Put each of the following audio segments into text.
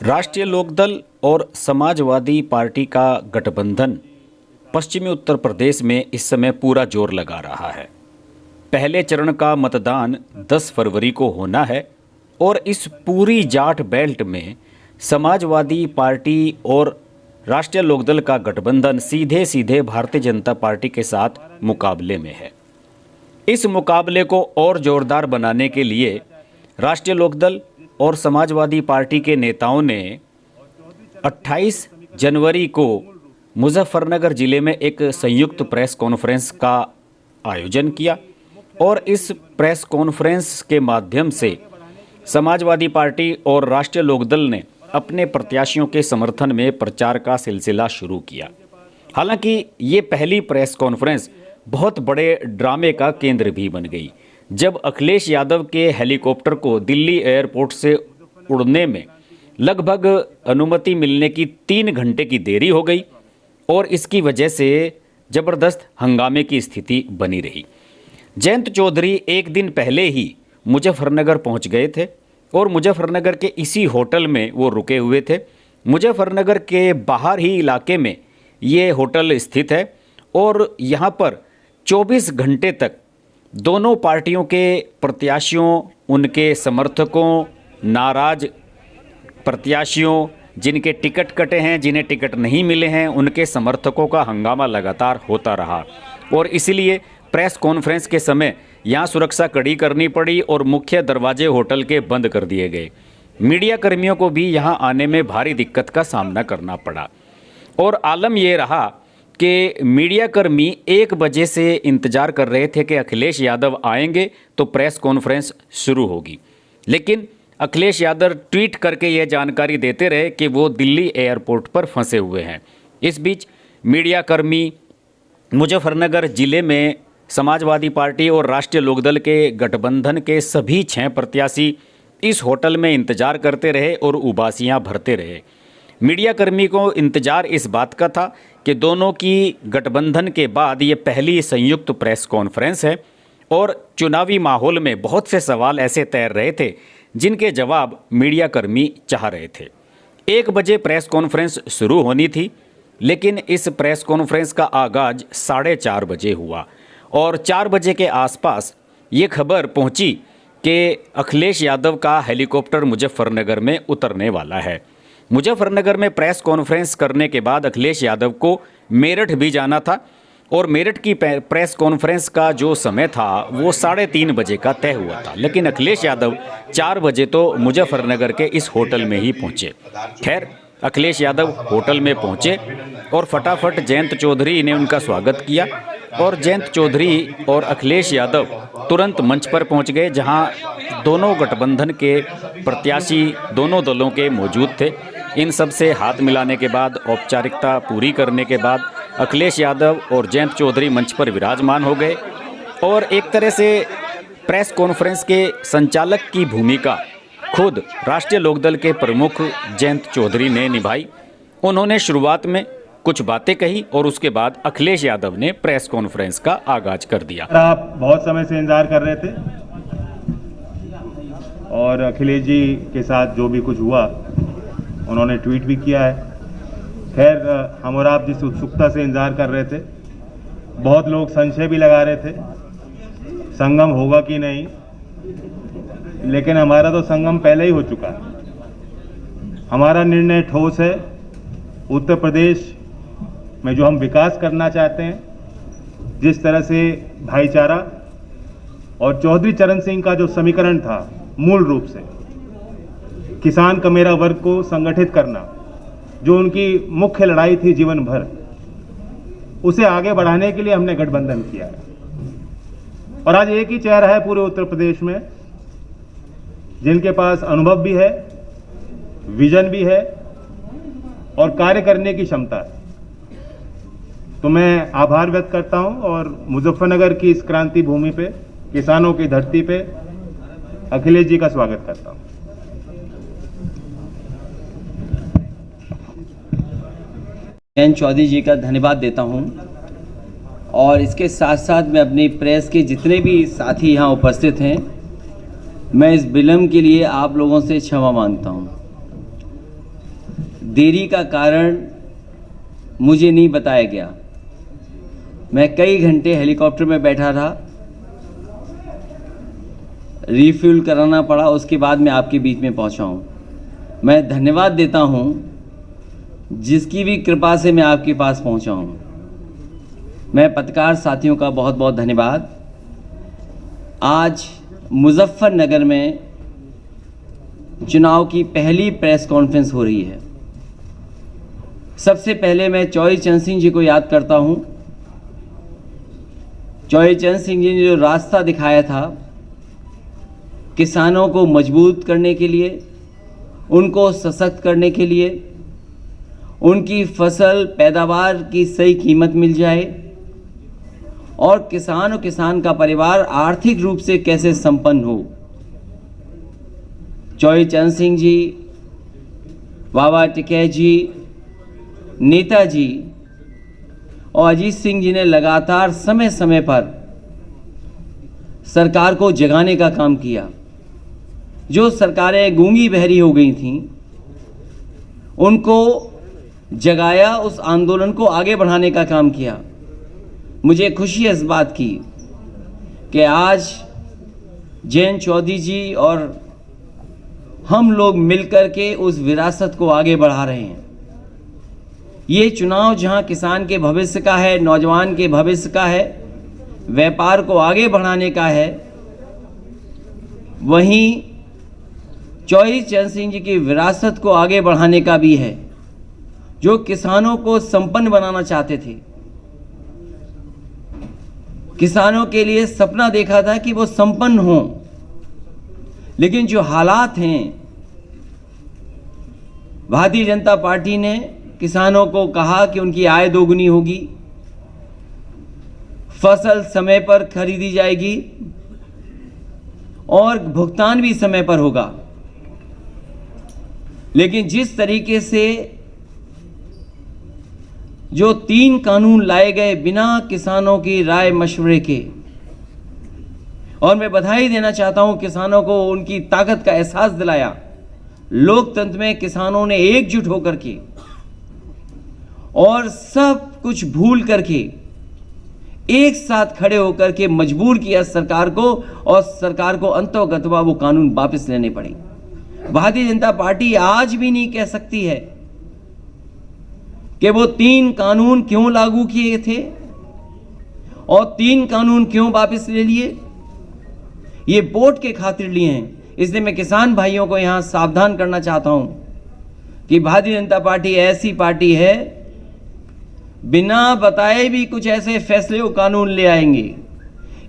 राष्ट्रीय लोकदल और समाजवादी पार्टी का गठबंधन पश्चिमी उत्तर प्रदेश में इस समय पूरा जोर लगा रहा है। पहले चरण का मतदान 10 फरवरी को होना है और इस पूरी जाट बेल्ट में समाजवादी पार्टी और राष्ट्रीय लोकदल का गठबंधन सीधे सीधे भारतीय जनता पार्टी के साथ मुकाबले में है। इस मुकाबले को और जोरदार बनाने के लिए राष्ट्रीय लोकदल और समाजवादी पार्टी के नेताओं ने 28 जनवरी को मुजफ्फरनगर जिले में एक संयुक्त प्रेस कॉन्फ्रेंस का आयोजन किया और इस प्रेस कॉन्फ्रेंस के माध्यम से समाजवादी पार्टी और राष्ट्रीय लोकदल ने अपने प्रत्याशियों के समर्थन में प्रचार का सिलसिला शुरू किया। हालांकि ये पहली प्रेस कॉन्फ्रेंस बहुत बड़े ड्रामे का केंद्र भी बन गई, जब अखिलेश यादव के हेलीकॉप्टर को दिल्ली एयरपोर्ट से उड़ने में लगभग अनुमति मिलने की 3 घंटे की देरी हो गई और इसकी वजह से ज़बरदस्त हंगामे की स्थिति बनी रही। जयंत चौधरी एक दिन पहले ही मुजफ्फरनगर पहुंच गए थे और मुजफ्फरनगर के इसी होटल में वो रुके हुए थे। मुजफ्फरनगर के बाहर ही इलाके में ये होटल स्थित है और यहाँ पर 24 घंटे तक दोनों पार्टियों के प्रत्याशियों, उनके समर्थकों, नाराज प्रत्याशियों, जिनके टिकट कटे हैं, जिन्हें टिकट नहीं मिले हैं, उनके समर्थकों का हंगामा लगातार होता रहा और इसीलिए प्रेस कॉन्फ्रेंस के समय यहाँ सुरक्षा कड़ी करनी पड़ी और मुख्य दरवाजे होटल के बंद कर दिए गए। मीडिया कर्मियों को भी यहाँ आने में भारी दिक्कत का सामना करना पड़ा और आलम ये रहा कि मीडिया कर्मी 1 बजे से इंतज़ार कर रहे थे कि अखिलेश यादव आएंगे तो प्रेस कॉन्फ्रेंस शुरू होगी, लेकिन अखिलेश यादव ट्वीट करके यह जानकारी देते रहे कि वो दिल्ली एयरपोर्ट पर फंसे हुए हैं। इस बीच मीडिया कर्मी मुजफ्फरनगर जिले में समाजवादी पार्टी और राष्ट्रीय लोकदल के गठबंधन के सभी 6 प्रत्याशी इस होटल में इंतज़ार करते रहे और उबासियाँ भरते रहे। मीडिया कर्मी को इंतज़ार इस बात का था कि दोनों की गठबंधन के बाद ये पहली संयुक्त प्रेस कॉन्फ्रेंस है और चुनावी माहौल में बहुत से सवाल ऐसे तैर रहे थे जिनके जवाब मीडिया कर्मी चाह रहे थे। 1 बजे प्रेस कॉन्फ्रेंस शुरू होनी थी, लेकिन इस प्रेस कॉन्फ्रेंस का आगाज़ 4:30 बजे हुआ और 4 बजे के आसपास ये खबर पहुंची कि अखिलेश यादव का हेलीकॉप्टर मुजफ्फरनगर में उतरने वाला है। मुजफ्फरनगर में प्रेस कॉन्फ्रेंस करने के बाद अखिलेश यादव को मेरठ भी जाना था और मेरठ की प्रेस कॉन्फ्रेंस का जो समय था वो 3:30 बजे का तय हुआ था, लेकिन अखिलेश यादव 4 बजे तो मुजफ्फरनगर के इस होटल में ही पहुंचे। खैर, अखिलेश यादव होटल में पहुंचे और फटाफट जयंत चौधरी ने उनका स्वागत किया और जयंत चौधरी और अखिलेश यादव तुरंत मंच पर पहुंच गए, जहां दोनों गठबंधन के प्रत्याशी दोनों दलों के मौजूद थे। इन सब से हाथ मिलाने के बाद, औपचारिकता पूरी करने के बाद अखिलेश यादव और जयंत चौधरी मंच पर विराजमान हो गए और एक तरह से प्रेस कॉन्फ्रेंस के संचालक की भूमिका खुद राष्ट्रीय लोकदल के प्रमुख जयंत चौधरी ने निभाई। उन्होंने शुरुआत में कुछ बातें कही और उसके बाद अखिलेश यादव ने प्रेस कॉन्फ्रेंस का आगाज कर दिया। आप बहुत समय से इंतजार कर रहे थे और अखिलेश जी के साथ जो भी कुछ हुआ उन्होंने ट्वीट भी किया है। खैर, हम और आप जिस उत्सुकता से इंतजार कर रहे थे, बहुत लोग संशय भी लगा रहे थे संगम होगा कि नहीं, लेकिन हमारा तो संगम पहले ही हो चुका है। हमारा निर्णय ठोस है। उत्तर प्रदेश में जो हम विकास करना चाहते हैं, जिस तरह से भाईचारा और चौधरी चरण सिंह का जो समीकरण था, मूल रूप से किसान का मेरा वर्ग को संगठित करना, जो उनकी मुख्य लड़ाई थी जीवन भर, उसे आगे बढ़ाने के लिए हमने गठबंधन किया है। और आज एक ही चेहरा है पूरे उत्तर प्रदेश में जिनके पास अनुभव भी है, विजन भी है और कार्य करने की क्षमता है। तो मैं आभार व्यक्त करता हूं और मुजफ्फरनगर की इस क्रांति भूमि पे, किसानों की धरती पे अखिलेश जी का स्वागत करता हूं। जयंत चौधरी जी का धन्यवाद देता हूं और इसके साथ साथ मैं अपनी प्रेस के जितने भी साथी यहाँ उपस्थित हैं, मैं इस विलम्ब के लिए आप लोगों से क्षमा मांगता हूँ। देरी का कारण मुझे नहीं बताया गया। मैं कई घंटे हेलीकॉप्टर में बैठा रहा, रिफ्यूल कराना पड़ा, उसके बाद मैं आपके बीच में पहुंचा हूं। मैं धन्यवाद देता हूं जिसकी भी कृपा से मैं आपके पास पहुंचा हूं। मैं पत्रकार साथियों का बहुत बहुत धन्यवाद। आज मुजफ्फरनगर में चुनाव की पहली प्रेस कॉन्फ्रेंस हो रही है। सबसे पहले मैं चौधरी चरण सिंह जी को याद करता हूं। चौधरी चरण सिंह जी ने जो रास्ता दिखाया था किसानों को मजबूत करने के लिए, उनको सशक्त करने के लिए, उनकी फसल पैदावार की सही कीमत मिल जाए और किसान का परिवार आर्थिक रूप से कैसे संपन्न हो। चौधरी चरण सिंह जी, बाबा टिकैत जी, नेताजी और अजीत सिंह जी ने लगातार समय समय पर सरकार को जगाने का काम किया। जो सरकारें गूंगी बहरी हो गई थीं उनको जगाया, उस आंदोलन को आगे बढ़ाने का काम किया। मुझे खुशी है इस बात की कि आज जयंत चौधरी जी और हम लोग मिलकर के उस विरासत को आगे बढ़ा रहे हैं। ये चुनाव जहां किसान के भविष्य का है, नौजवान के भविष्य का है, व्यापार को आगे बढ़ाने का है, वहीं चौधरी चरण सिंह जी की विरासत को आगे बढ़ाने का भी है, जो किसानों को संपन्न बनाना चाहते थे। किसानों के लिए सपना देखा था कि वो संपन्न हों, लेकिन जो हालात हैं, भारतीय जनता पार्टी ने किसानों को कहा कि उनकी आय दोगुनी होगी, फसल समय पर खरीदी जाएगी और भुगतान भी समय पर होगा। लेकिन जिस तरीके से जो 3 कानून लाए गए बिना किसानों की राय मशवरे के, और मैं बधाई देना चाहता हूं किसानों को, उनकी ताकत का एहसास दिलाया। लोकतंत्र में किसानों ने एकजुट होकर के और सब कुछ भूल करके एक साथ खड़े होकर के मजबूर किया सरकार को, और सरकार को अंततः वो कानून वापस लेने पड़े। भारतीय जनता पार्टी आज भी नहीं कह सकती है कि वो 3 कानून क्यों लागू किए थे और 3 कानून क्यों वापस ले लिए। ये वोट के खातिर लिए हैं। इसलिए मैं किसान भाइयों को यहां सावधान करना चाहता हूं कि भारतीय जनता पार्टी ऐसी पार्टी है, बिना बताए भी कुछ ऐसे फैसले और कानून ले आएंगे।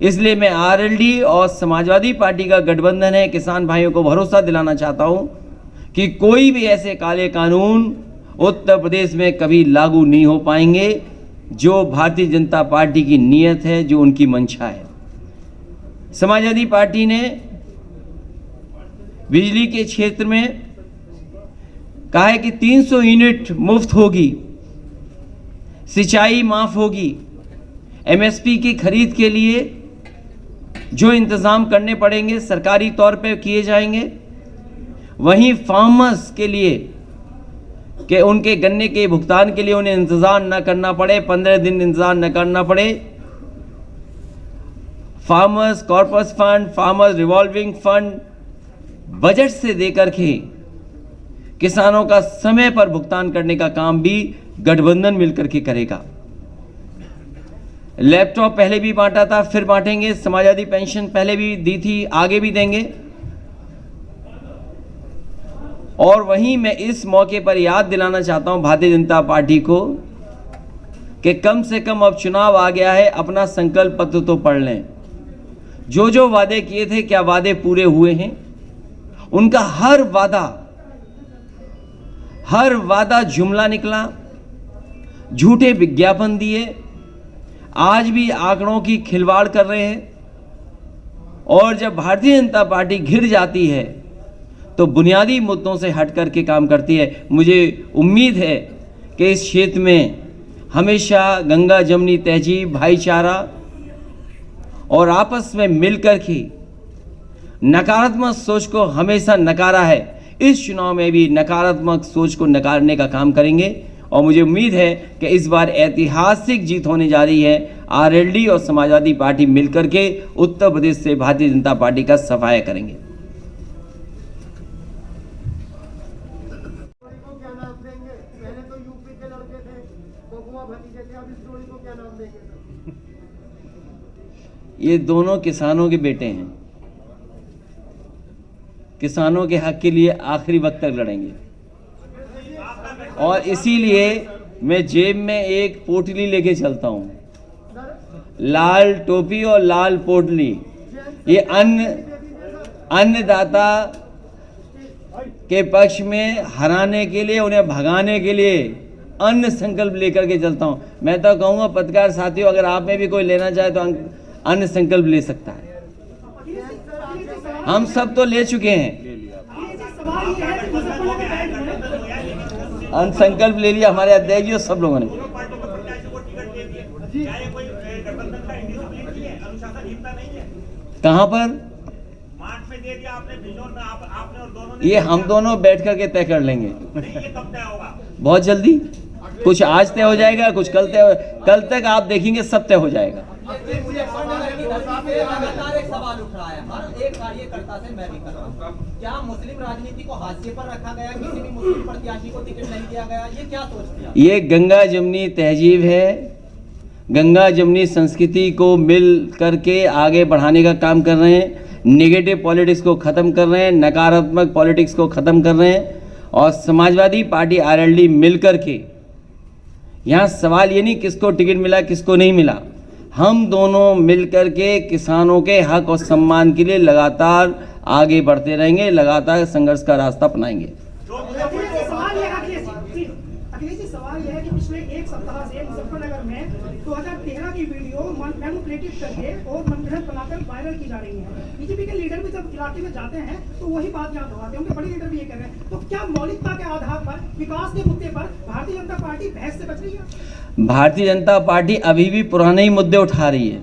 इसलिए मैं आरएलडी और समाजवादी पार्टी का गठबंधन है, किसान भाइयों को भरोसा दिलाना चाहता हूं कि कोई भी ऐसे काले कानून उत्तर प्रदेश में कभी लागू नहीं हो पाएंगे। जो भारतीय जनता पार्टी की नीयत है, जो उनकी मंशा है। समाजवादी पार्टी ने बिजली के क्षेत्र में कहा है कि 300 यूनिट मुफ्त होगी, सिंचाई माफ होगी, एमएसपी की खरीद के लिए जो इंतजाम करने पड़ेंगे सरकारी तौर पे किए जाएंगे। वहीं फार्मर्स के लिए कि उनके गन्ने के भुगतान के लिए उन्हें इंतजार न करना पड़े, 15 दिन इंतजार न करना पड़े। Farmers corpus fund, farmers revolving fund budget से देकर के किसानों का समय पर भुगतान करने का काम भी गठबंधन मिलकर के करेगा। लैपटॉप पहले भी बांटा था, फिर बांटेंगे। समाजवादी पेंशन पहले भी दी थी, आगे भी देंगे। और वहीं मैं इस मौके पर याद दिलाना चाहता हूं भारतीय जनता पार्टी को कि कम से कम अब चुनाव आ गया है, अपना संकल्प पत्र तो पढ़ लें। जो जो वादे किए थे, क्या वादे पूरे हुए हैं? उनका हर वादा जुमला निकला, झूठे विज्ञापन दिए, आज भी आंकड़ों की खिलवाड़ कर रहे हैं। और जब भारतीय जनता पार्टी घिर जाती है तो बुनियादी मुद्दों से हट करके काम करती है। मुझे उम्मीद है कि इस क्षेत्र में हमेशा गंगा जमुनी तहजीब, भाईचारा और आपस में मिलकर के नकारात्मक सोच को हमेशा नकारा है। इस चुनाव में भी नकारात्मक सोच को नकारने का काम करेंगे और मुझे उम्मीद है कि इस बार ऐतिहासिक जीत होने जा रही है। आरएलडी और समाजवादी पार्टी मिलकर के उत्तर प्रदेश से भारतीय जनता पार्टी का सफाया करेंगे। ये दोनों किसानों के बेटे हैं, किसानों के हक के लिए आखिरी वक्त तक लड़ेंगे और इसीलिए मैं जेब में एक पोटली लेके चलता हूं, लाल टोपी और लाल पोटली। ये अन्नदाता के पक्ष में हराने के लिए, उन्हें भगाने के लिए अन्न संकल्प लेकर के चलता हूं। मैं तो कहूंगा पत्रकार साथियों, अगर आप में भी कोई लेना चाहे तो अन्न संकल्प ले सकता है। हम सब तो ले चुके हैं, अन्न संकल्प ले लिया हमारे अध्यक्ष जी और सब लोगों ने। कहां पर ये हम दोनों बैठ करके तय कर लेंगे, बहुत जल्दी। कुछ आज तय हो जाएगा, कुछ कल तक आप देखेंगे सब तय हो जाएगा। लगातार एक सवाल उठ रहा है हर एक कार्यकर्ता से, मैं भी कर रहा हूं, क्या मुस्लिम राजनीति को हाशिए पर रखा गया, किसी भी मुस्लिम प्रत्याशी को टिकट नहीं दिया गया, ये क्या सोचते हैं? ये गंगा जमुनी तहजीब है, गंगा जमुनी संस्कृति को मिल करके आगे बढ़ाने का काम कर रहे हैं। नेगेटिव पॉलिटिक्स को खत्म कर रहे हैं, नकारात्मक पॉलिटिक्स को खत्म कर रहे हैं और समाजवादी पार्टी आरएलडी मिल करके, यहाँ सवाल ये नहीं किसको टिकट मिला किसको नहीं मिला, हम दोनों मिलकर के किसानों के हक और सम्मान के लिए लगातार आगे बढ़ते रहेंगे, लगातार संघर्ष का रास्ता अपनाएंगे। सवाल यह है कि पिछले एक सप्ताह से मुजफ्फरनगर में 2013 की वीडियो मैनिपुलेटिव करके और मनगढ़ंत बनाकर वायरल की जा रही है। बीजेपी के लीडर भी जब इलाके में जाते हैं तो वही बात याद दोहराते हैं, उनके बड़े लीडर भी ये कह रहे हैं। तो क्या मौलिकता के आधार पर विकास के मुद्दे पर भारतीय जनता पार्टी बहस से बच रही है? भारतीय जनता पार्टी अभी भी पुराने ही मुद्दे उठा रही है,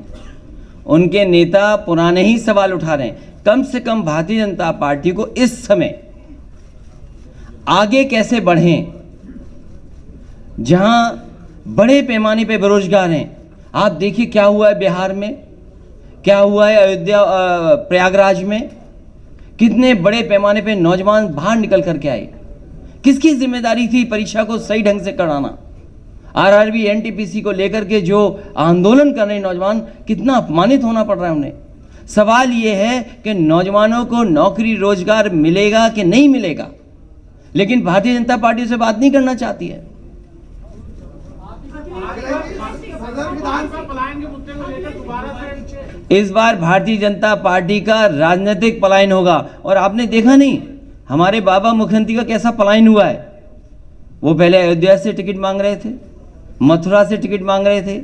उनके नेता पुराने ही सवाल उठा रहे हैं। कम से कम भारतीय जनता पार्टी को इस समय आगे कैसे बढ़ें, जहां बड़े पैमाने पे बेरोजगार हैं। आप देखिए क्या हुआ है बिहार में, क्या हुआ है अयोध्या प्रयागराज में, कितने बड़े पैमाने पे नौजवान बाहर निकल करके आए। किसकी जिम्मेदारी थी परीक्षा को सही ढंग से कराना? आरआरबी एनटीपीसी को लेकर के जो आंदोलन कर रहे नौजवान, कितना अपमानित होना पड़ रहा है उन्हें। सवाल ये है कि नौजवानों को नौकरी रोजगार मिलेगा कि नहीं मिलेगा, लेकिन भारतीय जनता पार्टी से बात नहीं करना चाहती है। इस बार भारतीय जनता पार्टी का राजनीतिक पलायन होगा और आपने देखा नहीं हमारे बाबा मुख्यमंत्री का कैसा पलायन हुआ है। वो पहले अयोध्या से टिकट मांग रहे थे, मथुरा से टिकट मांग रहे थे,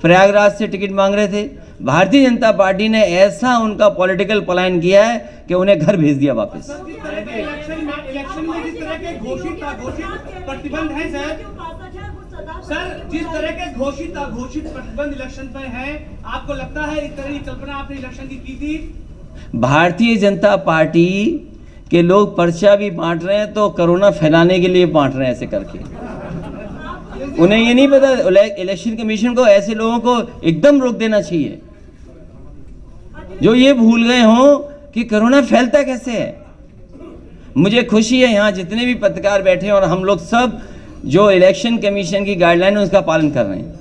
प्रयागराज से टिकट मांग रहे थे। भारतीय जनता पार्टी ने ऐसा उनका पॉलिटिकल पलायन किया है कि उन्हें घर भेज दिया वापस। इलेक्शन में जिस तरह के घोषित प्रतिबंध है सर, जिस तरह के घोषित प्रतिबंध इलेक्शन पर है, आपको लगता है इस तरह की कल्पना आपने इलेक्शन की थी? भारतीय जनता पार्टी के लोग पर्चा भी बांट रहे हैं तो कोरोना फैलाने के लिए बांट रहे हैं ऐसे करके। उन्हें ये नहीं पता इलेक्शन कमीशन को ऐसे लोगों को एकदम रोक देना चाहिए जो ये भूल गए हों कि कोरोना फैलता कैसे है। मुझे खुशी है यहाँ जितने भी पत्रकार बैठे हैं और हम लोग सब जो इलेक्शन कमीशन की गाइडलाइन है उसका पालन कर रहे हैं।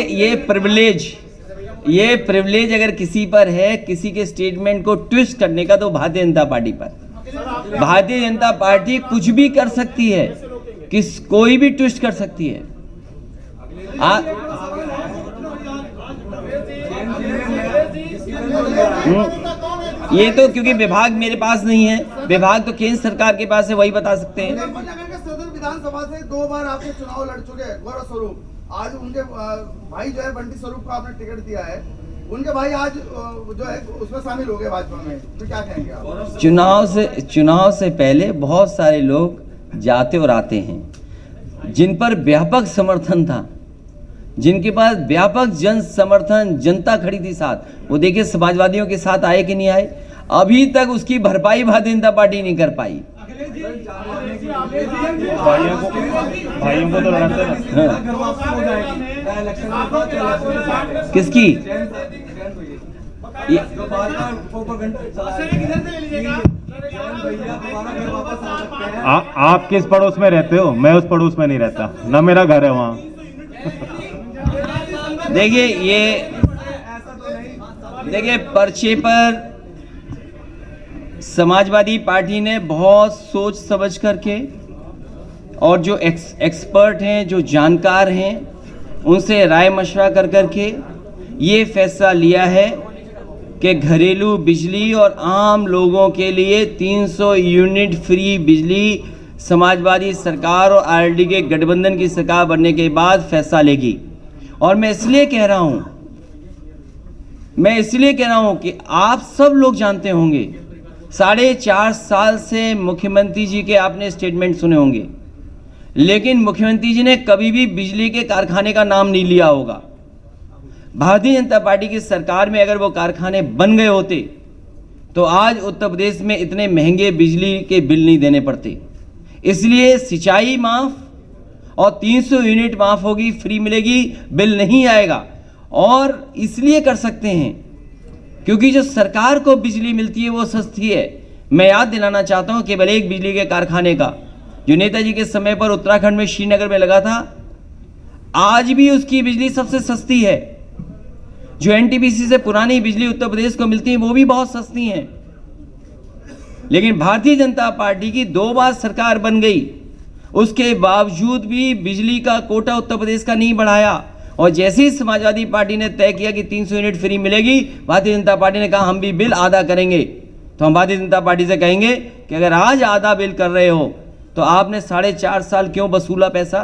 ये प्रिविलेज अगर किसी पर है, किसी के स्टेटमेंट को ट्विस्ट करने का, तो भारतीय जनता पार्टी पर। भारतीय जनता पार्टी कुछ भी कर सकती है, कोई भी ट्विस्ट कर सकती है। ये तो क्योंकि विभाग मेरे पास नहीं है, विभाग तो केंद्र सरकार के पास है, वही बता सकते हैं। सदर विधानसभा से 2 बार आपके चुनाव लड़ चुके हैं गौरव स्वरूप। आज उनके भाई जो है बंटी स्वरूप को आपने टिकट दिया है, उनके भाई आज जो है उसमें शामिल हो गए भाजपा में, तो क्या कहेंगे आप? चुनाव से पहले बहुत सारे लोग जाते और आते हैं। जिन पर व्यापक समर्थन था, जिनके पास व्यापक जन समर्थन, जनता खड़ी थी साथ, वो देखिए समाजवादियों के साथ आए कि नहीं आए। अभी तक उसकी भरपाई भारतीय जनता पार्टी नहीं कर पाई। भाइयों को तो लड़ते हैं। किसकी? आप किस पड़ोस में रहते हो? मैं उस पड़ोस में नहीं रहता, ना मेरा घर है वहाँ। देखिए पर्चे पर समाजवादी पार्टी ने बहुत सोच समझ करके और जो एक्सपर्ट हैं, जो जानकार हैं, उनसे राय मशवरा कर करके ये फैसला लिया है कि घरेलू बिजली और आम लोगों के लिए 300 यूनिट फ्री बिजली समाजवादी सरकार और आरएलडी के गठबंधन की सरकार बनने के बाद फैसला लेगी। और मैं इसलिए कह रहा हूं कि आप सब लोग जानते होंगे, 4.5 साल से मुख्यमंत्री जी के आपने स्टेटमेंट सुने होंगे, लेकिन मुख्यमंत्री जी ने कभी भी बिजली के कारखाने का नाम नहीं लिया होगा। भारतीय जनता पार्टी की सरकार में अगर वो कारखाने बन गए होते तो आज उत्तर प्रदेश में इतने महंगे बिजली के बिल नहीं देने पड़ते। इसलिए सिंचाई माफ और 300 यूनिट माफ होगी, फ्री मिलेगी, बिल नहीं आएगा। और इसलिए कर सकते हैं क्योंकि जो सरकार को बिजली मिलती है वो सस्ती है। मैं याद दिलाना चाहता हूं केवल एक बिजली के कारखाने का जो नेताजी के समय पर उत्तराखंड में श्रीनगर में लगा था, आज भी उसकी बिजली सबसे सस्ती है। जो एनटीपीसी से पुरानी बिजली उत्तर प्रदेश को मिलती है वो भी बहुत सस्ती हैं। लेकिन भारतीय जनता पार्टी की 2 बार सरकार बन गई, उसके बावजूद भी बिजली का कोटा उत्तर प्रदेश का नहीं बढ़ाया। और जैसे ही समाजवादी पार्टी ने तय किया कि 300 यूनिट फ्री मिलेगी, भारतीय जनता पार्टी ने कहा हम भी बिल आधा करेंगे। तो हम भारतीय जनता पार्टी से कहेंगे कि अगर आज आधा बिल कर रहे हो तो आपने 4.5 साल क्यों वसूला पैसा?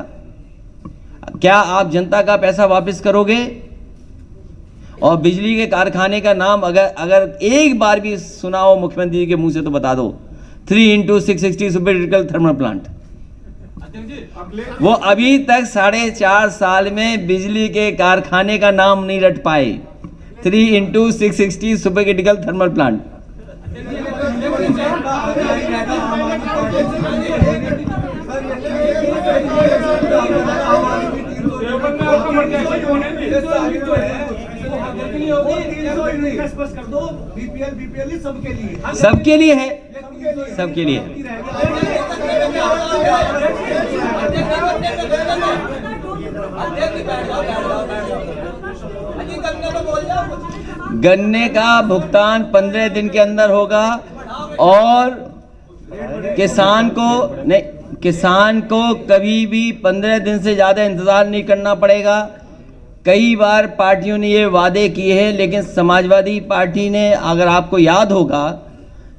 क्या आप जनता का पैसा वापस करोगे? और बिजली के कारखाने का नाम अगर एक बार भी सुना हो मुख्यमंत्री जी के मुंह से तो बता दो, 3x660 super critical thermal plant. वो अभी तक 4.5 साल में बिजली के कारखाने का नाम नहीं रट पाए। 3x660 super critical thermal plant. सबके लिए है, सबके लिए। गन्ने का भुगतान 15 दिन के अंदर होगा और किसान को कभी भी 15 दिन से ज़्यादा इंतज़ार नहीं करना पड़ेगा। कई बार पार्टियों ने ये वादे किए हैं, लेकिन समाजवादी पार्टी ने, अगर आपको याद होगा,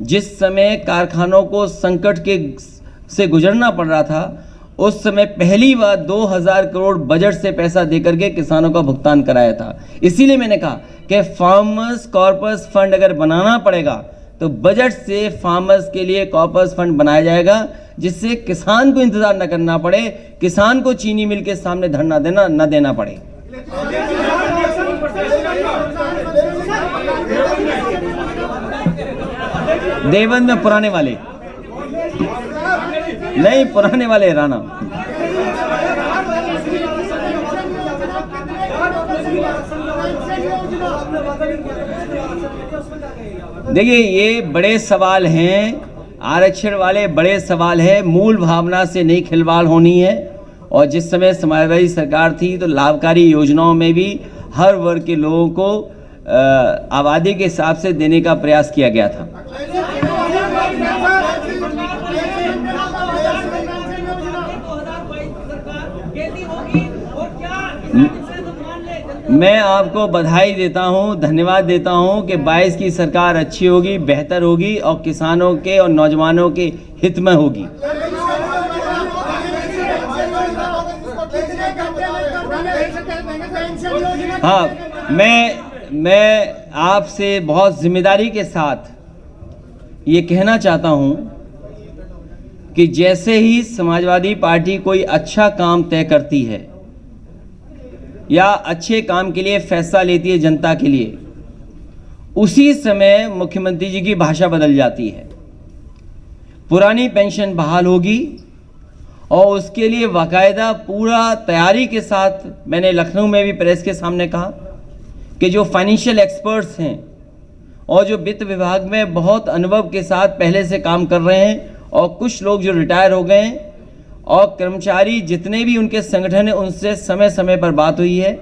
जिस समय कारखानों को संकट से गुजरना पड़ रहा था, उस समय पहली बार 2000 करोड़ बजट से पैसा देकर के किसानों का भुगतान कराया था। इसीलिए मैंने कहा कि फार्मर्स कॉर्पस फंड अगर बनाना पड़ेगा तो बजट से फार्मर्स के लिए कॉर्पस फंड बनाया जाएगा, जिससे किसान को इंतजार न करना पड़े, किसान को चीनी मिल के सामने धरना न देना पड़े। देवबंद में पुराने वाले नहीं, पुराने वाले राणा। देखिए ये बड़े सवाल हैं, आरक्षण वाले बड़े सवाल है। मूल भावना से नहीं खिलवाड़ होनी है। और जिस समय समाजवादी सरकार थी तो लाभकारी योजनाओं में भी हर वर्ग के लोगों को आबादी के हिसाब से देने का प्रयास किया गया था। मैं आपको बधाई देता हूं, धन्यवाद देता हूं कि 22 की सरकार अच्छी होगी, बेहतर होगी और किसानों के और नौजवानों के हित में होगी। हाँ, मैं आपसे बहुत जिम्मेदारी के साथ ये कहना चाहता हूं कि जैसे ही समाजवादी पार्टी कोई अच्छा काम तय करती है या अच्छे काम के लिए फैसला लेती है जनता के लिए, उसी समय मुख्यमंत्री जी की भाषा बदल जाती है। पुरानी पेंशन बहाल होगी और उसके लिए बाकायदा पूरा तैयारी के साथ, मैंने लखनऊ में भी प्रेस के सामने कहा कि जो फाइनेंशियल एक्सपर्ट्स हैं और जो वित्त विभाग में बहुत अनुभव के साथ पहले से काम कर रहे हैं और कुछ लोग जो रिटायर हो गए हैं और कर्मचारी जितने भी उनके संगठन हैं, उनसे समय समय पर बात हुई है,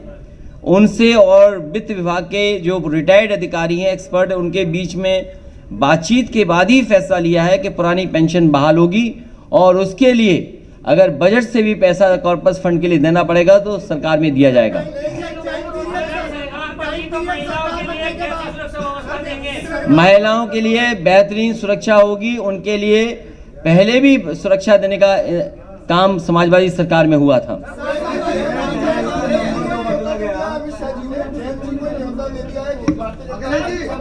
उनसे और वित्त विभाग के जो रिटायर्ड अधिकारी हैं, एक्सपर्ट, उनके बीच में बातचीत के बाद ही फैसला लिया है कि पुरानी पेंशन बहाल होगी और उसके लिए अगर बजट से भी पैसा कॉर्पस फंड के लिए देना पड़ेगा तो सरकार में दिया जाएगा। महिलाओं के लिए बेहतरीन सुरक्षा होगी, उनके लिए पहले भी सुरक्षा देने का काम समाजवादी सरकार में हुआ था।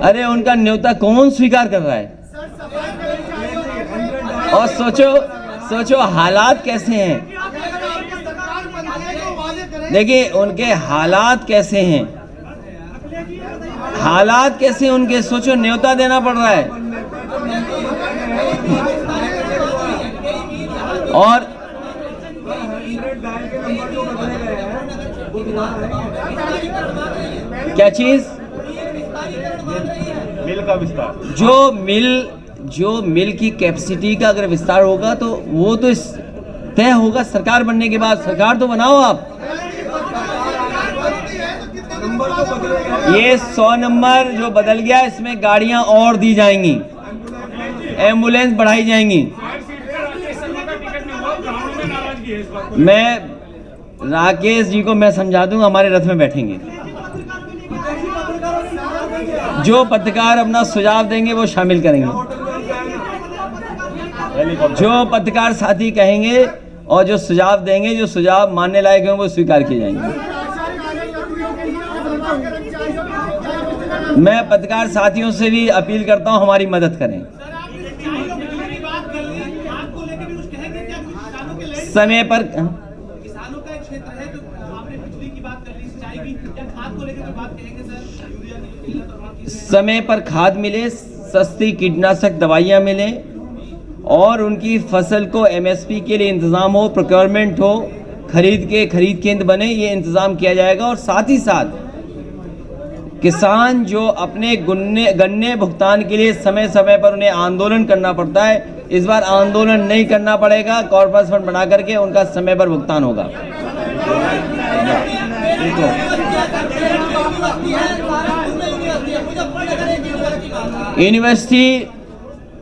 अरे उनका न्योता कौन स्वीकार कर रहा है? और सोचो हालात कैसे हैं, देखिए उनके हालात कैसे हैं, हालात कैसे उनके, सोचो न्योता देना पड़ रहा है। और क्या चीज? मिल का विस्तार। जो मिल की कैपेसिटी का अगर विस्तार होगा तो वो तो तय होगा सरकार बनने के बाद। सरकार तो बनाओ आप। ये 100 नंबर जो बदल गया, इसमें गाड़ियां और दी जाएंगी, एम्बुलेंस बढ़ाई जाएंगी। मैं राकेश जी को मैं समझा दूंगा, हमारे रथ में बैठेंगे। जो पत्रकार अपना सुझाव देंगे वो शामिल करेंगे, जो पत्रकार साथी कहेंगे और जो सुझाव देंगे, जो सुझाव मानने लायक हैं वो स्वीकार किए जाएंगे। मैं पत्रकार साथियों से भी अपील करता हूं हमारी मदद करें। समय पर किसानों का एक क्षेत्र है, तो आपने बिजली की बात कर ली, सिंचाई की, या खाद को लेकर कोई बात कहेंगे सर? यूरिया की किल्लत और बाकी समय पर खाद मिले, सस्ती कीटनाशक दवाइयाँ मिले और उनकी फसल को एमएसपी के लिए इंतज़ाम हो, प्रोक्योरमेंट हो, खरीद केंद्र बने, ये इंतज़ाम किया जाएगा। और साथ ही साथ किसान जो अपने गन्ने भुगतान के लिए समय समय पर उन्हें आंदोलन करना पड़ता है, इस बार आंदोलन नहीं करना पड़ेगा, कॉर्पस फंड बना करके उनका समय पर भुगतान होगा।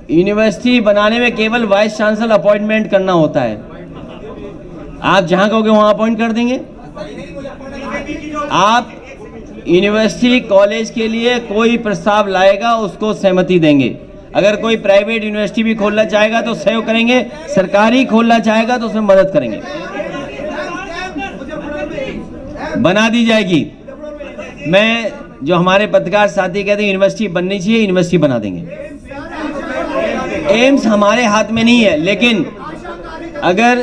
यूनिवर्सिटी बनाने में केवल वाइस चांसलर अपॉइंटमेंट करना होता है। आप जहां कहोगे वहां अपॉइंट कर देंगे। आप यूनिवर्सिटी कॉलेज के लिए कोई प्रस्ताव लाएगा, उसको सहमति देंगे। अगर कोई प्राइवेट यूनिवर्सिटी भी खोलना चाहेगा तो सहयोग करेंगे, सरकारी खोलना चाहेगा तो उसमें मदद करेंगे, बना दी जाएगी। मैं जो हमारे पत्रकार साथी कहते हैं यूनिवर्सिटी बननी चाहिए, यूनिवर्सिटी बना देंगे। एम्स हमारे हाथ में नहीं है, लेकिन अगर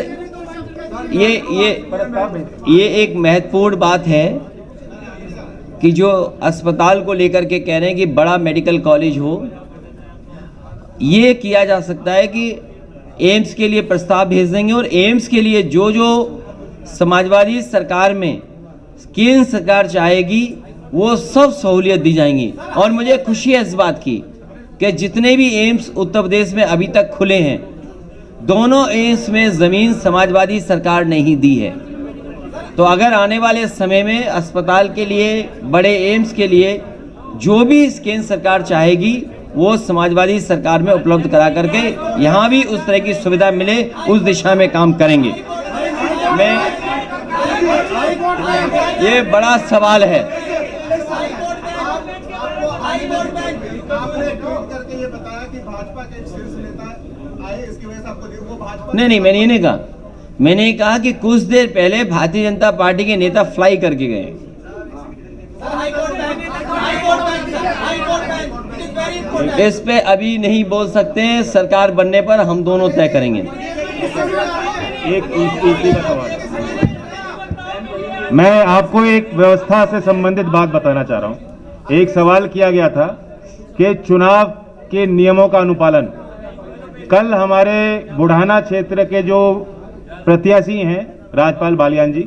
ये एक महत्वपूर्ण बात है कि जो अस्पताल को लेकर के कह रहे हैं कि बड़ा मेडिकल कॉलेज हो, ये किया जा सकता है कि एम्स के लिए प्रस्ताव भेज देंगे और एम्स के लिए जो जो समाजवादी सरकार में केंद्र सरकार चाहेगी वो सब सहूलियत दी जाएंगी। और मुझे खुशी है इस बात की कि जितने भी एम्स उत्तर प्रदेश में अभी तक खुले हैं, दोनों एम्स में ज़मीन समाजवादी सरकार ने ही दी है। तो अगर आने वाले समय में अस्पताल के लिए, बड़े एम्स के लिए जो भी केंद्र सरकार चाहेगी वो समाजवादी सरकार में उपलब्ध करा करके यहाँ भी उस तरह की सुविधा मिले, उस दिशा में काम करेंगे। मैं ये बड़ा सवाल है। नहीं, मैंने ये नहीं कहा। मैंने कहा कि कुछ देर पहले भारतीय जनता पार्टी के नेता फ्लाई करके गए। इस पे अभी नहीं बोल सकते हैं, सरकार बनने पर हम दोनों तय करेंगे। एक ईसी का सवाल है। मैं आपको एक व्यवस्था से संबंधित बात बताना चाह रहा हूँ। एक सवाल किया गया था कि चुनाव के नियमों का अनुपालन। कल हमारे बुढ़ाना क्षेत्र के जो प्रत्याशी हैं राजपाल बालियान जी,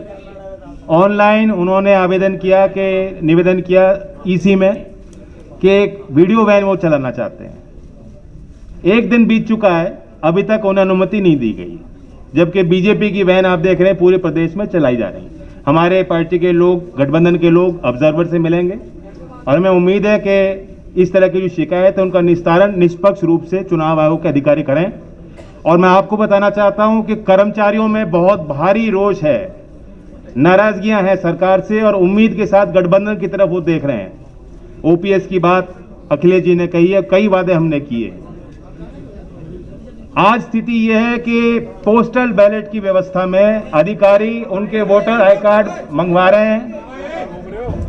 ऑनलाइन उन्होंने निवेदन किया ईसी में कि एक वीडियो वैन वो चलाना चाहते हैं। एक दिन बीत चुका है, अभी तक उन्हें अनुमति नहीं दी गई, जबकि बीजेपी की वैन आप देख रहे हैं पूरे प्रदेश में चलाई जा रही है। हमारे पार्टी के लोग, गठबंधन के लोग ऑब्जर्वर से मिलेंगे और हमें उम्मीद है कि इस तरह की जो शिकायत है उनका निस्तारण निष्पक्ष रूप से चुनाव आयोग के अधिकारी करें। और मैं आपको बताना चाहता हूं कि कर्मचारियों में बहुत भारी रोष है, नाराजगियां हैं सरकार से और उम्मीद के साथ गठबंधन की तरफ वो देख रहे हैं। ओपीएस की बात अखिलेश जी ने कही है, कई वादे हमने किए। आज स्थिति यह है कि पोस्टल बैलेट की व्यवस्था में अधिकारी उनके वोटर आई कार्ड मंगवा रहे हैं।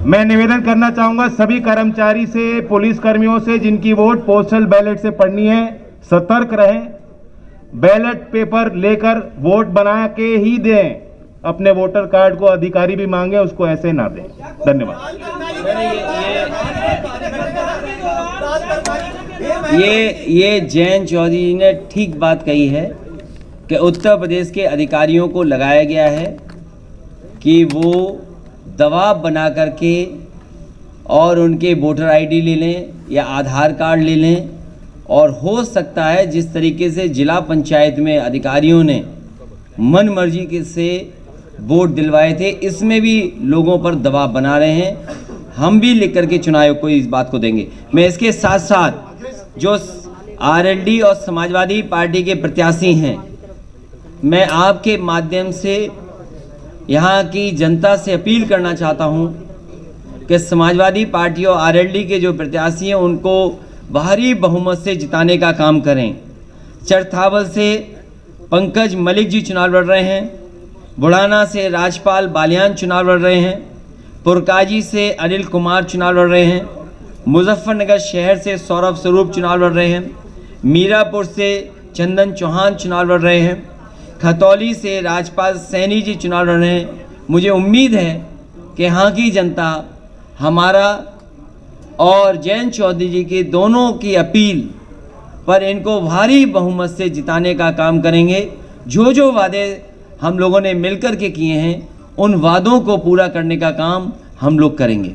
मैं निवेदन करना चाहूंगा सभी कर्मचारी से, पुलिस कर्मियों से जिनकी वोट पोस्टल बैलेट से पड़नी है, सतर्क रहें। बैलेट पेपर लेकर वोट बना के ही दें। अपने वोटर कार्ड को अधिकारी भी मांगे, उसको ऐसे ना दें। धन्यवाद। ये जयंत चौधरी जी ने ठीक बात कही है कि उत्तर प्रदेश के अधिकारियों को लगाया गया है कि वो दबाव बना करके और उनके वोटर आईडी ले लें या आधार कार्ड ले लें। और हो सकता है जिस तरीके से जिला पंचायत में अधिकारियों ने मन मर्जी के से वोट दिलवाए थे, इसमें भी लोगों पर दबाव बना रहे हैं। हम भी लिख करके चुनाव आयोग को इस बात को देंगे। मैं इसके साथ साथ जो आरएलडी और समाजवादी पार्टी के प्रत्याशी हैं, मैं आपके माध्यम से यहाँ की जनता से अपील करना चाहता हूँ कि समाजवादी पार्टी और आरएलडी के जो प्रत्याशी हैं उनको भारी बहुमत से जिताने का काम करें। चरथावल से पंकज मलिक जी चुनाव लड़ रहे हैं, बुढ़ाना से राजपाल बालियान चुनाव लड़ रहे हैं, पुरकाजी से अनिल कुमार चुनाव लड़ रहे हैं, मुजफ्फरनगर शहर से सौरभ स्वरूप चुनाव लड़ रहे हैं, मीरापुर से चंदन चौहान चुनाव लड़ रहे हैं, खतौली से राजपाल सैनी जी चुनाव लड़ रहे हैं। मुझे उम्मीद है कि यहाँ की जनता हमारा और जयंत चौधरी जी की दोनों की अपील पर इनको भारी बहुमत से जिताने का काम करेंगे। जो वादे हम लोगों ने मिलकर के किए हैं उन वादों को पूरा करने का काम हम लोग करेंगे।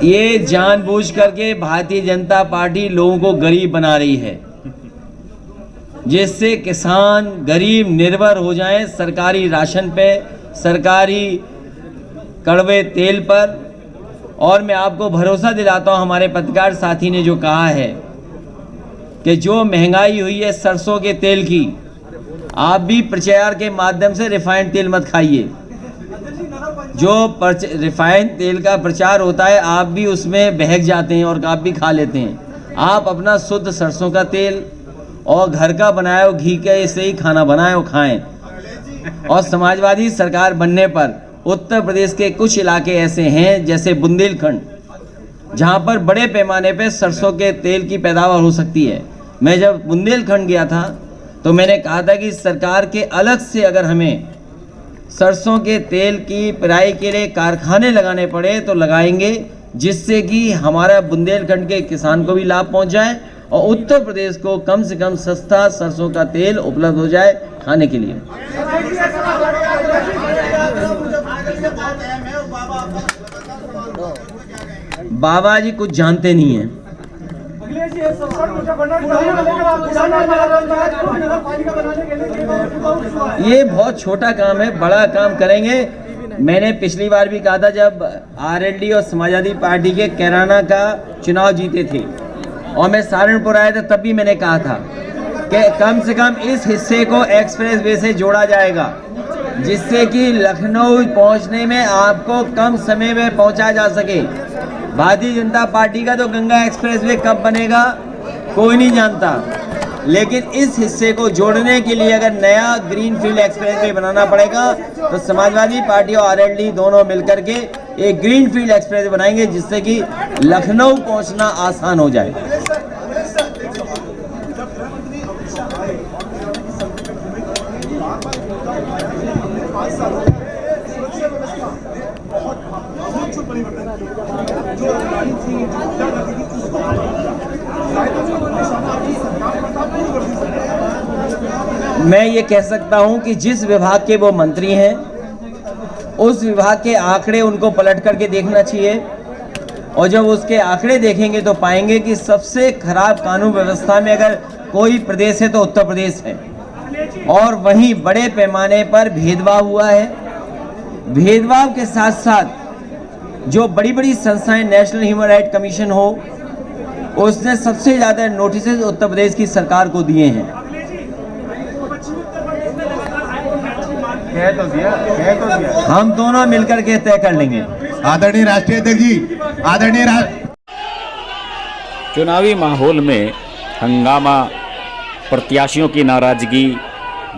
ये जानबूझ करके भारतीय जनता पार्टी लोगों को गरीब बना रही है, जिससे किसान गरीब निर्भर हो जाएं सरकारी राशन पे, सरकारी कड़वे तेल पर। और मैं आपको भरोसा दिलाता हूं, हमारे पत्रकार साथी ने जो कहा है कि जो महंगाई हुई है सरसों के तेल की, आप भी प्रचार के माध्यम से रिफाइंड तेल मत खाइए। जो रिफाइंड तेल का प्रचार होता है आप भी उसमें बहक जाते हैं और आप भी खा लेते हैं। आप अपना शुद्ध सरसों का तेल और घर का बनाया हुआ घी के से ही खाना बनाएं और खाएं। और समाजवादी सरकार बनने पर उत्तर प्रदेश के कुछ इलाके ऐसे हैं जैसे बुंदेलखंड, जहां पर बड़े पैमाने पे सरसों के तेल की पैदावार हो सकती है। मैं जब बुंदेलखंड गया था तो मैंने कहा था कि सरकार के अलग से अगर हमें सरसों के तेल की पेराई के लिए कारखाने लगाने पड़े तो लगाएंगे, जिससे कि हमारा बुंदेलखंड के किसान को भी लाभ पहुंच जाए और उत्तर प्रदेश को कम से कम सस्ता सरसों का तेल उपलब्ध हो जाए खाने के लिए। बाबा जी कुछ जानते नहीं हैं। ये बहुत छोटा काम है, बड़ा काम करेंगे। मैंने पिछली बार भी कहा था जब आरएलडी और समाजवादी पार्टी के कैराना का चुनाव जीते थे और मैं सहारनपुर आया था, तब भी मैंने कहा था कि कम से कम इस हिस्से को एक्सप्रेस वे से जोड़ा जाएगा, जिससे कि लखनऊ पहुंचने में आपको कम समय में पहुंचा जा सके। भारतीय जनता पार्टी का तो गंगा एक्सप्रेस वे कब बनेगा कोई नहीं जानता, लेकिन इस हिस्से को जोड़ने के लिए अगर नया ग्रीनफील्ड एक्सप्रेस वे बनाना पड़ेगा तो समाजवादी पार्टी और आरएलडी दोनों मिलकर के एक ग्रीन फील्ड एक्सप्रेस बनाएंगे जिससे कि लखनऊ पहुंचना आसान हो जाए। मैं ये कह सकता हूं कि जिस विभाग के वो मंत्री हैं उस विभाग के आंकड़े उनको पलट करके देखना चाहिए, और जब उसके आंकड़े देखेंगे तो पाएंगे कि सबसे खराब कानून व्यवस्था में अगर कोई प्रदेश है तो उत्तर प्रदेश है, और वहीं बड़े पैमाने पर भेदभाव हुआ है। भेदभाव के साथ साथ जो बड़ी बड़ी संस्थाएं, नेशनल ह्यूमन राइट कमीशन हो, उसने सबसे ज़्यादा नोटिसेज उत्तर प्रदेश की सरकार को दिए हैं। हम दोनों मिलकर के तय कर लेंगे। आदरणीय राष्ट्रीय अध्यक्ष जी, आदरणीय चुनावी माहौल में हंगामा, प्रत्याशियों की नाराजगी,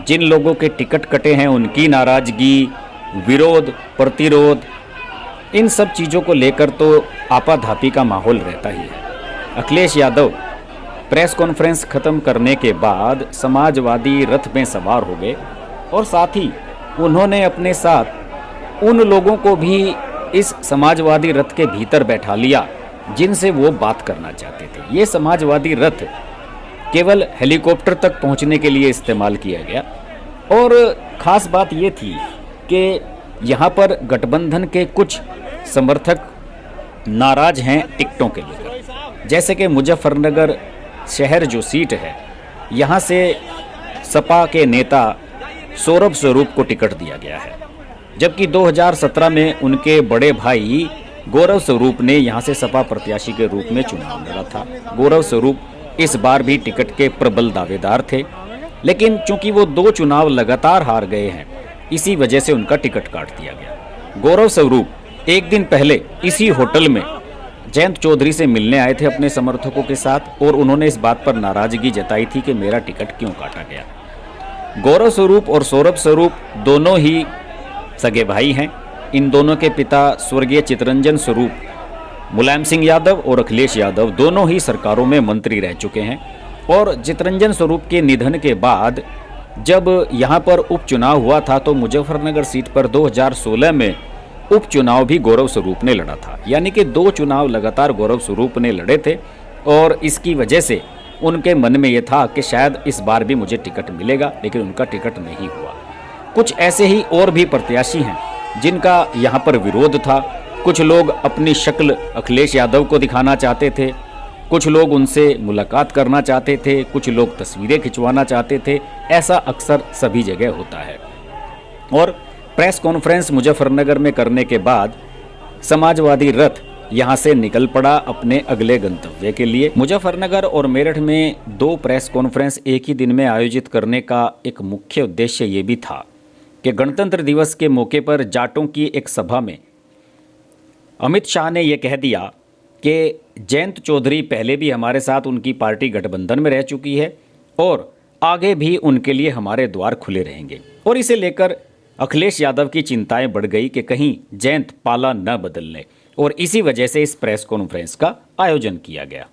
जिन लोगों के टिकट कटे हैं उनकी नाराजगी, विरोध, प्रतिरोध, इन सब चीज़ों को लेकर तो आपाधापी का माहौल रहता ही है। अखिलेश यादव प्रेस कॉन्फ्रेंस खत्म करने के बाद समाजवादी रथ में सवार हो गए और साथ ही उन्होंने अपने साथ उन लोगों को भी इस समाजवादी रथ के भीतर बैठा लिया जिनसे वो बात करना चाहते थे। ये समाजवादी रथ केवल हेलीकॉप्टर तक पहुंचने के लिए इस्तेमाल किया गया, और ख़ास बात ये थी कि यहाँ पर गठबंधन के कुछ समर्थक नाराज हैं टिकटों के लेकर। जैसे कि मुजफ्फरनगर शहर जो सीट है, यहाँ से सपा के नेता सौरभ स्वरूप को टिकट दिया गया है, जबकि 2017 में उनके बड़े भाई गौरव स्वरूप ने यहाँ से सपा प्रत्याशी के रूप में चुनाव लड़ा था। गौरव स्वरूप इस बार भी टिकट के प्रबल दावेदार थे, लेकिन चूंकि वो 2 चुनाव लगातार हार गए हैं, इसी वजह से उनका टिकट काट दिया गया। गौरव स्वरूप एक दिन पहले इसी होटल में जयंत चौधरी से मिलने आए थे अपने समर्थकों के साथ, और उन्होंने इस बात पर नाराजगी जताई थी कि मेरा टिकट क्यों काटा गया। गौरव स्वरूप और सौरभ स्वरूप दोनों ही सगे भाई हैं। इन दोनों के पिता स्वर्गीय चितरंजन स्वरूप, मुलायम सिंह यादव और अखिलेश यादव दोनों ही सरकारों में मंत्री रह चुके हैं, और चितरंजन स्वरूप के निधन के बाद जब यहाँ पर उपचुनाव हुआ था तो मुजफ्फरनगर सीट पर 2016 में उपचुनाव भी गौरव स्वरूप ने लड़ा था। यानी कि 2 चुनाव लगातार गौरव स्वरूप ने लड़े थे, और इसकी वजह से उनके मन में ये था कि शायद इस बार भी मुझे टिकट मिलेगा, लेकिन उनका टिकट नहीं हुआ। कुछ ऐसे ही और भी प्रत्याशी हैं जिनका यहाँ पर विरोध था। कुछ लोग अपनी शक्ल अखिलेश यादव को दिखाना चाहते थे, कुछ लोग उनसे मुलाकात करना चाहते थे, कुछ लोग तस्वीरें खिंचवाना चाहते थे। ऐसा अक्सर सभी जगह होता है। और प्रेस कॉन्फ्रेंस मुजफ्फरनगर में करने के बाद समाजवादी रथ यहाँ से निकल पड़ा अपने अगले गंतव्य के लिए। मुजफ्फरनगर और मेरठ में 2 प्रेस कॉन्फ्रेंस एक ही दिन में आयोजित करने का एक मुख्य उद्देश्य ये भी था कि गणतंत्र दिवस के मौके पर जाटों की एक सभा में अमित शाह ने यह कह दिया कि जयंत चौधरी पहले भी हमारे साथ उनकी पार्टी गठबंधन में रह चुकी है और आगे भी उनके लिए हमारे द्वार खुले रहेंगे। और इसे लेकर अखिलेश यादव की चिंताएं बढ़ गई कि कहीं जयंत पाला न बदल ले, और इसी वजह से इस प्रेस कॉन्फ्रेंस का आयोजन किया गया।